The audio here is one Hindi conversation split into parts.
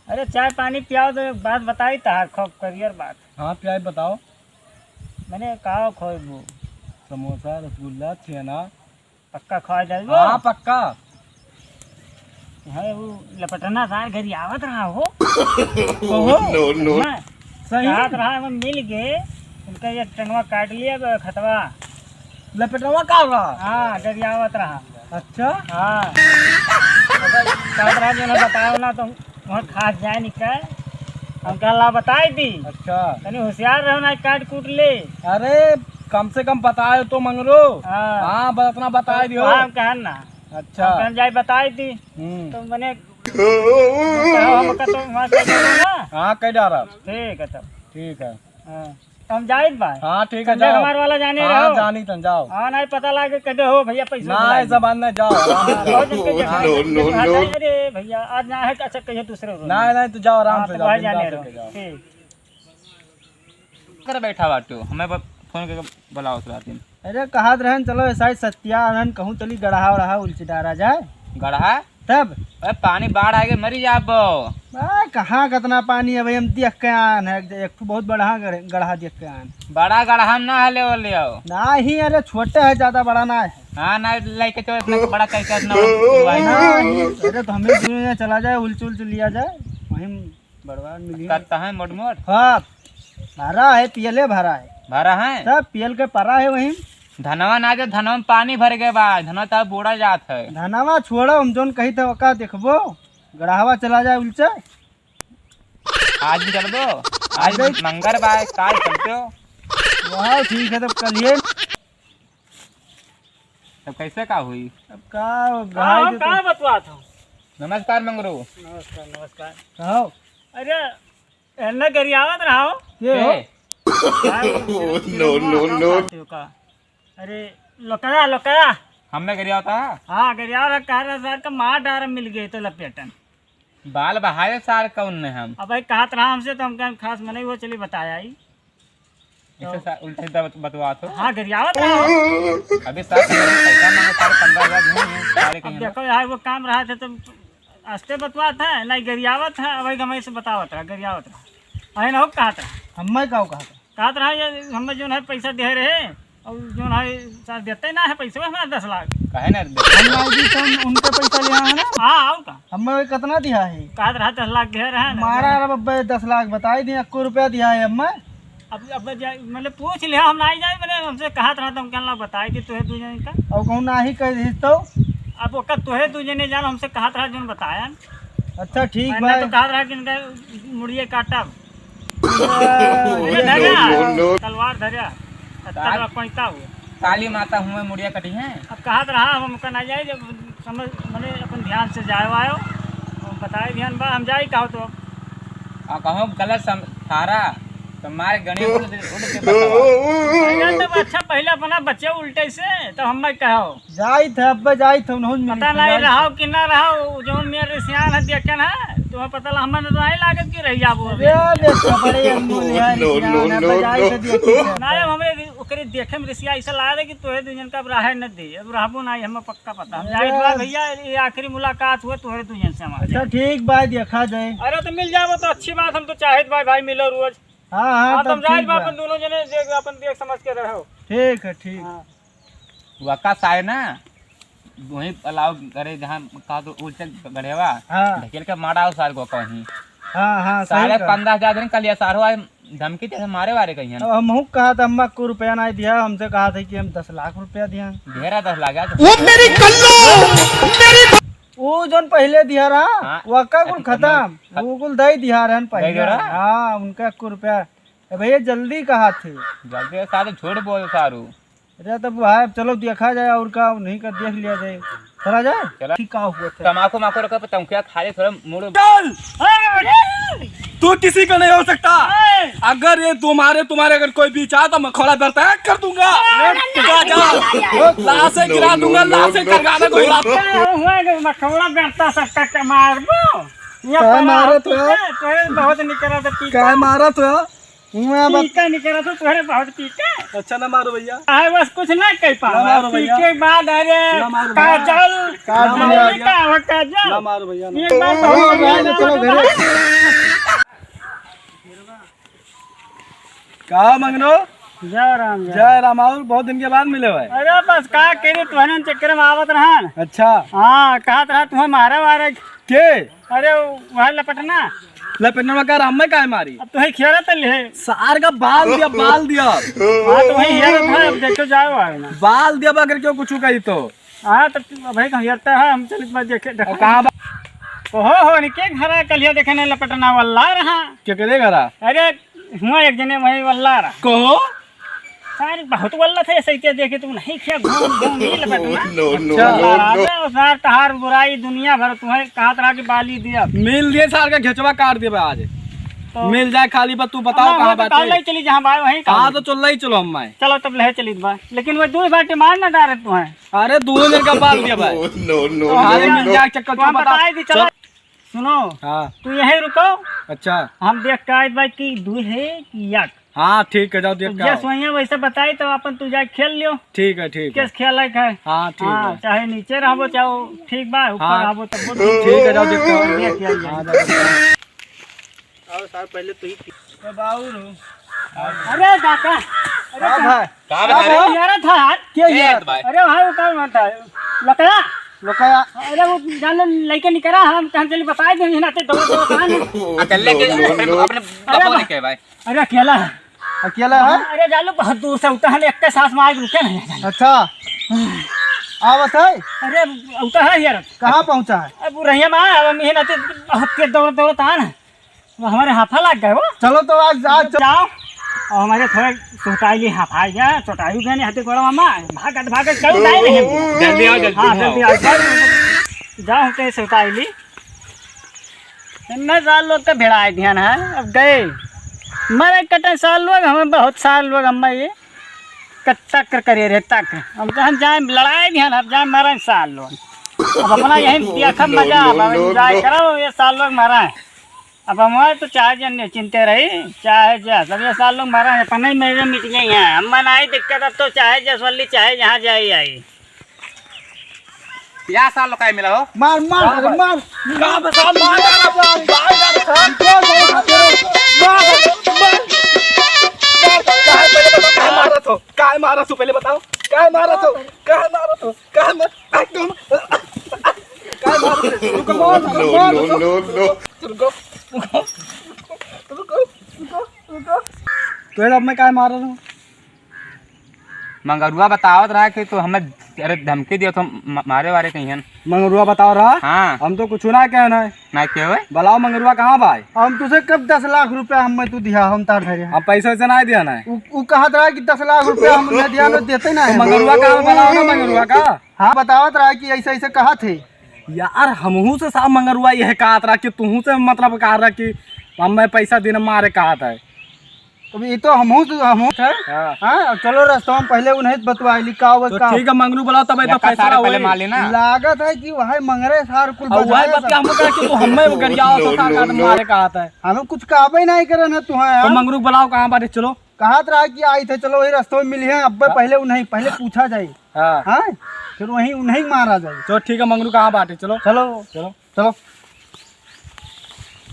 अरे चाय पानी पियाओ तो एक बात बताई तार खूब करियर बात। हाँ पियाई बताओ। मैंने कहा खोबू समोसा रसगुल्ला छेना। पक्का खा जाए हाँ पक्का। है वो लपटना सार घर आवत रहा हो नो नो सही रात रहा वो मिल गए उनका ये टंगवा काट लिया खतवा लपेटवा का रहा। हाँ घर आवत रहा। अच्छा हाँ काट रहा जो बताया ना तो वहाँ खास जाए निकल हम कल बताई थी। अच्छा तनी होशियार रहो ना काट कूट ले। अरे कम से कम बताए तो मंगरो। हाँ हाँ अपना बताए दियो। हाँ कहन ना अच्छा कहन जाए बताई थी तो मैंने हम तो वहाँ कह दो ना। हाँ कह डारा। ठीक है तब ठीक है। हाँ तो हम जाए भाई। हाँ ठीक है संजय जाओ। हमारे वाला जाने हाँ रहो जानी तन जाओ। हाँ नहीं पता लगे कहते हो भैया पैसा ना जबान न जाओ आराम से जाओ। अरे भैया आज ना है अच्छा कहिए दूसरे रोज ना नहीं तो जाओ आराम से जाओ जाने बिंदास रहो। होके जाओ। ठीक कर बैठा बाटू हमें फोन करके बुलाओ उस रात। अरे कहा रहन चलो ऐसा ही सत्या रहन कहूँ तली गढ़ा रहा उलची डारा जाए गढ़ा तब। अरे पानी बाढ़ आएगा मरी जाबो। कहाँ कितना पानी है भाई हम देख के आन है एक बहुत बड़ा गढ़ा देख के आन। बड़ा गढ़ा ना हले वाले आओ ना ही अरे छोटे है ज्यादा बड़ा ना है। हाँ ना लेके चलो इतना बड़ा कैसे ना अरे तो हमें दुनिया चला जाए उलच लिया जाए वहीं बड़वा मिली करता है मोट मोट। हाँ भरा है पियले भरा है भरा है सब पियल के परा है वहीं। धनवा ना जो धनवा में पानी भर गए बा धनवा तब बूढ़ा जात है। धनावा छोड़ो हम जोन कही थे ओका देखबो गढ़ावा चला जाए उलचे। आज भी चल दो आज मंगर बा काल चलते हो। वाह ठीक है तब कलिए तब कैसे का हुई। अब का कहाँ बतवा था। नमस्कार मंगरू। नमस्कार नमस्कार। कहो अरे एन्ना गरियावत रहो ये हो नो अरे लोकड़ा लोकड़ा हमने गरिया होता है हाँ गरियाव कहा सर का मार डार मिल गई तो लपेटन बाल बहाये सार कौन ने हम अब भाई कहत रहा हमसे तो हम खास मने वो चली बताया ही इसे उल्टे बतवा तो। हाँ गरियावत रहो अभी सर पैसा मांगे सारे 15,000 सारे अब कहीं देखो यार वो काम रहा था तो अस्ते बतवात है नहीं गरियावत है अब हमें से बतावत रहा गरियावत रहा अरे ना कहत रहा हमें का कहा कहत रहा ये हमें जो है पैसा दे रहे और जो है सर देते ना है पैसे हमारा 10 लाख कहे ना हम भी तो उनके पैसा लिया है ना। हाँ आओ का हमें कितना दिया है कहत रहा 10 लाख दे रहा है ना। हमारा अब 10 लाख बताई दिए 1 रुपया दिया है हमें। अब मतलब पूछ लिया हम नहीं जाए मैंने हमसे कहा था हम क्या बताए कि तुहे दू जने का और कहूँ ना ही कह दी तो। अब ओका तुहे दू जने जान हमसे कहा था जो बताया अच्छा ठीक मैंने भाई तो कहा था कि इनका मुड़िए काटा तलवार धरिया पैसा हुआ काली माता हुए मुड़िया कटी है। अब कहा रहा हमका ना जाए जब समझ मैंने अपन ध्यान से जाए आयो बताए ध्यान बा हम जाए कहो तो और कहो गलत थारा तुम्हारे गणित उड़ के तब अच्छा पहले अपना बच्चे उल्टे से तो हम कहो जाई थे अब जाई थे उन्होंने पता नहीं रहो कि ना रहो जो मेरे सियान है देखन है तुम्हें पता ला हमें तो नहीं लागत की रही जाबो ना हमें ओकरे देखे में रिसिया ऐसा लगा कि तोहे दुजन का रहा न दे अब रहबो नहीं हमें पक्का पता हम जाए बा भैया ये आखिरी मुलाकात हुए तोहरे दुजन से हमारे। अच्छा ठीक भाई देखा जाए। अरे तो मिल जाबो तो अच्छी बात हम तो चाहत भाई मिलो रोज। हाँ हाँ तुम तब जाए ठीक बा बा। अपन दोनों जने अपन देख समझ के रहो। ठीक है ठीक। वका साय ना वही अलाव करे जहाँ कहा तो उल्टे गढ़ेवा हाँ ढकेल के मारा सार को कहीं हाँ हाँ सारे सही 15,000 दिन कल सारो आए धमकी जैसे मारे वारे कहीं अब हम कहा था हम 1 रुपया नहीं दिया हमसे कहा था कि हम 10 लाख रुपया दिया। घेरा 10 लाख वो जोन पहले दिया रहा हाँ। वक्का कुल खत्म वो कुल दही दिया रहन दही पहले दे रहा? हाँ उनका 1 रुपया भैया जल्दी कहा थे। जल्दी सारे झूठ बोल सारू। अरे तब भाई चलो देखा जाए और का नहीं कर देख लिया जाए चला जाए चला। ठीक हुआ था। तमाकू माकू रखा तमकिया खाली थोड़ा मुड़ तू किसी का नहीं हो सकता। अगर ये तुम्हारे अगर कोई भी चाह तो मैं खड़ा बर्ताव कर दूंगा। लाशें गिरा दूंगा लाशें करगाना को मखौड़ा बैठता सकता के मारबो ये मारा तो बहुत निकला तो क्या मारा तो मैं बस टीका नहीं करा तो तुम्हारे बहुत टीका अच्छा ना मारो भैया। है, बस कुछ ना कह पा ना मारो भैया। के बाद अरे ना मारो भैया। काजल काजल हमारे आ गया। का वो काजल ना मारो भैया ना। एक बार चलो बहुत घर चलो घर। कहा मंगनो? जय राम जय राम। और बहुत दिन के बाद मिले भाई। अरे बस का करे तुम्हारे चक्कर में आवत रहन। अच्छा हाँ कहा रहा तुम्हें मारे वारे के अरे वह लपटना लपेटने में का मैं काय मारी? अब तुम्हें खेरा तो ले सार का बाल दिया बाल दिया। हाँ तो वही हेरा था अब देखो जाओ आए ना बाल दिया अगर क्यों कुछ कही तो। हाँ तो भाई कहीं हेरता है हम चलित बात देखे और कहाँ हो निके घर कलिया देखने लपटना वल्ला रहा क्या करे घरा? अरे हुआ एक जने वही वल्ला रहा कहो सारे बहुत वल्ला थे सही देखे तुम नहीं किया घूम घूम नहीं लपटना अच्छा सार तहार बुराई दुनिया भर तुम्हें कहा तरह की बाली दिया मिल दिए सार का घेचवा काट दिया आज। तो मिल जाए खाली बस तू बताओ कहाँ बात है? चली जहाँ बात वहीं कहाँ तो चल रही चलो हम चलो तब ले चली बा लेकिन वो दूर बाटे मार ना डारे तुम्हें अरे 2 दिन का बाल दिया भाई। खाली मिल जाए चक्कर तो बता। बताए दी चलो सुनो हाँ तू यहीं रुको अच्छा हम देख के आए भाई की दूर है कि यक हाँ ठीक है जाओ देख के जैसे आओ। सोइया वैसे बताई तो अपन तू जाके खेल लियो ठीक है ठीक है किस खेल है हाँ ठीक हाँ है चाहे नीचे रहो चाहे ठीक बा ऊपर हाँ। रहो तो बहुत ठीक है जाओ देख के आओ। देख के आइए। हाँ, जाओ देख के आओ। आओ साहब पहले तू ही अरे काका अरे हाँ भाई कहाँ अरे बता रहे यार था यार क्या हो? यार भाई अरे भाई वो कौन बनता है लकड़ा लोकाया अरे वो जान लेके निकला हम कहां चली बताए दे ना तो दो कहां अकेले के अपने पापा ने कहे भाई अरे अकेला है अकेला है? अरे जालो बहुत दूर से उठा है एक के साथ में आग रुके नहीं अच्छा आवत है? अरे उठा है यार कहाँ पहुँचा है? अब रहिया मां अब मेहनत बहुत के दौड़ दौड़ था ना वो हमारे हाथा लग गए वो चलो तो आज आज जाओ और हमारे थोड़े सुटाई हाथा गया चोटाई गया नहीं हाथे कोड़ा मामा भागत क्यों नहीं रहे जल्दी आओ जल्दी हाँ जल्दी आओ जाओ कहीं सुटाई ली इतने साल लोग का भिड़ाए ध्यान है अब गए मरे कटे साल लोग हमें बहुत साल लोग हम ये तक करे रहे तक हम कहाँ जाए लड़ाई ध्यान अब जाए मरे साल लोग अब अपना यही देखा मजा अब एंजॉय करो ये साल लोग मरा है अब हमारे तो चाहे जन चिंते रही चाहे जैस अब ये साल लोग मरा है पना ही मेरे मिट गई हैं हम मनाई दिक्कत अब तो चाहे जसवल्ली चाहे जहाँ जाए आई क्या साल लोग मिला हो मार मार मार कहाँ बता मार काय मारा तू पहले बताओ काय मारा तो काय मारा तो काय मारा एकदम काय मारा रुको तो अब मैं काय मार रहा हूँ मंगरुआ बतावत रहा कि तो हमें अरे धमकी दियो तो मारे वारे कहीं हैं मंगरुआ बताओ रहा हाँ हम तो कुछ ना कहना है ना क्यों है बताओ मंगरुआ कहाँ भाई हम तुझे कब 10 लाख रुपया हम तू दिया हम तार धरे हम पैसे वैसे ना दिया ना वो कहा था कि 10 लाख रुपया हम नहीं दिया देते ना मंगरुआ कहाँ बताओ ना मंगरुआ का हाँ बतावत रहा कि ऐसे ऐसे कहा थे यार हमहू से साहब मंगरुआ यह कहा था कि तुहू से मतलब कहा रहा कि हमें पैसा देने मारे कहा था अब ये तो हमहू है हाँ चलो रास्ता में पहले उन्हें बतवा लिखा तो ठीक है मंगरू बोला तब तो फैसला पहले मान लेना लागत है कि वह मंगरे सार कुल वही बात हम कहा कि तू हमें गरिया तो मारे कहा था हमें कुछ कहा ही नहीं करे ना तुम्हें तो मंगरू बुलाओ कहां बाटे चलो कहा रहा कि आई थे चलो वही रास्ते में मिली है अब पहले उन्हें पहले पूछा जाए हाँ फिर वही उन्हें मारा जाए चलो ठीक है मंगरू कहां बाटे चलो चलो चलो चलो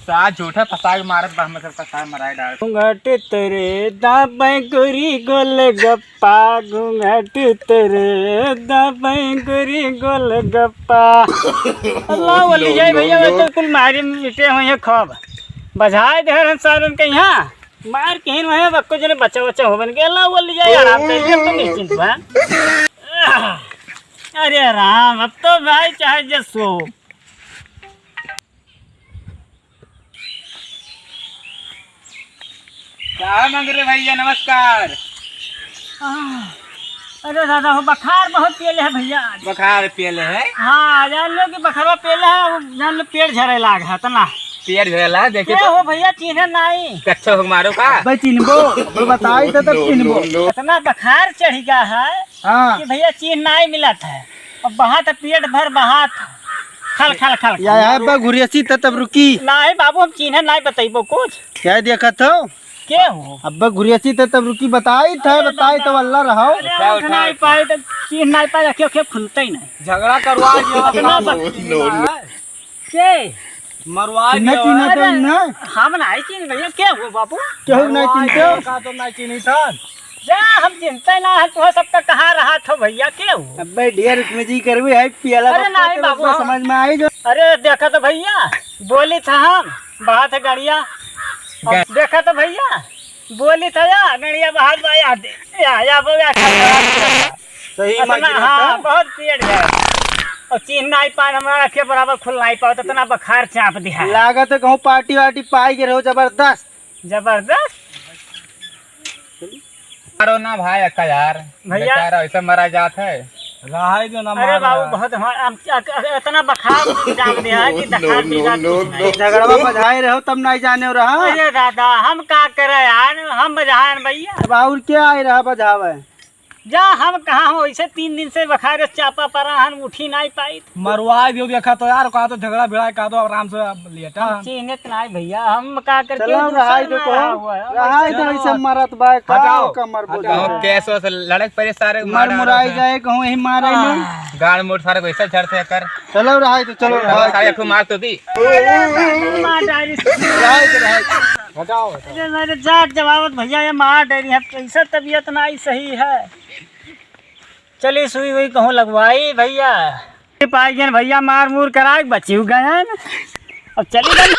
साथ झूठा फसा के मारत बा हमें फसा मराए डाल घूंघट तेरे दाबैंकुरी गोल गप्पा घूंघट तेरे दाबैंकुरी गोल गप्पा अल्लाह वली जाए भैया वे तो कुल मारी मिटे हुए खब बजाए दे रन सारन के यहाँ मार कहीं वहे बक्को जने बच्चा बच्चा हो बन के अल्लाह वली जाए आराम कर तो निश्चिंत बा अरे राम अब तो भाई चाहे जसो क्या मांग रहे भैया नमस्कार अरे दादा वो बुखार बहुत पेले है भैया बुखार पेले है हाँ जान लो कि बुखार पेले है वो जान लो पेट झरे लाग है तना पेड़ झेला देखे क्या हो भैया चिन्ह नहीं कच्चा हो मारो का भाई चिन्हबो बताई तो तब चिन्हबो इतना बुखार चढ़ गया है हाँ कि भैया चिन्ह नहीं मिला था और बहा था पेट भर बहा था खल खल खल या बा घुरियसी तब रुकी नहीं बाबू हम चिन्ह नहीं बताइबो कुछ क्या देखा तो क्या हो अब घुरियसी थे तब रुकी बताई तो अल्लाह रहो उठ नहीं पाए तो चीन नहीं पाए रखे के खुलते ही नहीं झगड़ा करवा के मरवा नहीं चीना तो नहीं हम नहीं चीन भैया क्या हुआ बाबू क्यों नहीं चिंते हो का तो नहीं चीनी था जा हम चिंता ना है तो सबका कहाँ रहा था भैया क्या हुआ अबे ढेर उसमें जी करवी है पियाला अरे नहीं बाबू, हाँ। समझ में आई जो अरे देखा तो भैया बोली था हम बहा था गाड़िया देखा तो भैया बोली था या गाड़िया बाहर सही हाँ बहुत पेड़ गया और चीन नहीं पाए हमारा के बराबर खुल नहीं पाओ तो इतना बखार चाप दिया लागत है कहूँ पार्टी वार्टी पाई के रहो जबरदस्त मारो ना भाई अक्का यार भैया ऐसा मरा जात है रहा जो ना अरे बाबू बहुत इतना बखार चाप दिया कि दखार झगड़वा बजाए रहो तब नहीं जाने हो रहा अरे दादा हम का करे यार हम बजाए भैया बाबू क्या आई रहा बजावे जा हम कहा हो ऐसे 3 दिन से बखार चापा पड़ा हम उठी नहीं पाई मरवा दियो देखा तो यार कहा तो झगड़ा भिड़ा कहा तो आराम से लेटा चीने नहीं भैया हम का करके चलो रहाई तो ऐसे मरत बा हटाओ कमर केस वस लड़क पर सारे मर मुराई जाए कहूँ यही मारे नहीं गाड़ मोड़ सारे वैसा झड़ते कर चलो रहाई तो चलो सारे को मार तो दी हटाओ मेरे जाट जवाबत भैया ये मार डेरी है कैसा तबीयत नहीं सही है चलिए सुई वही कहूँ लगवाई भैया पाई गए भैया मार मूर करा बची गए अब चली गई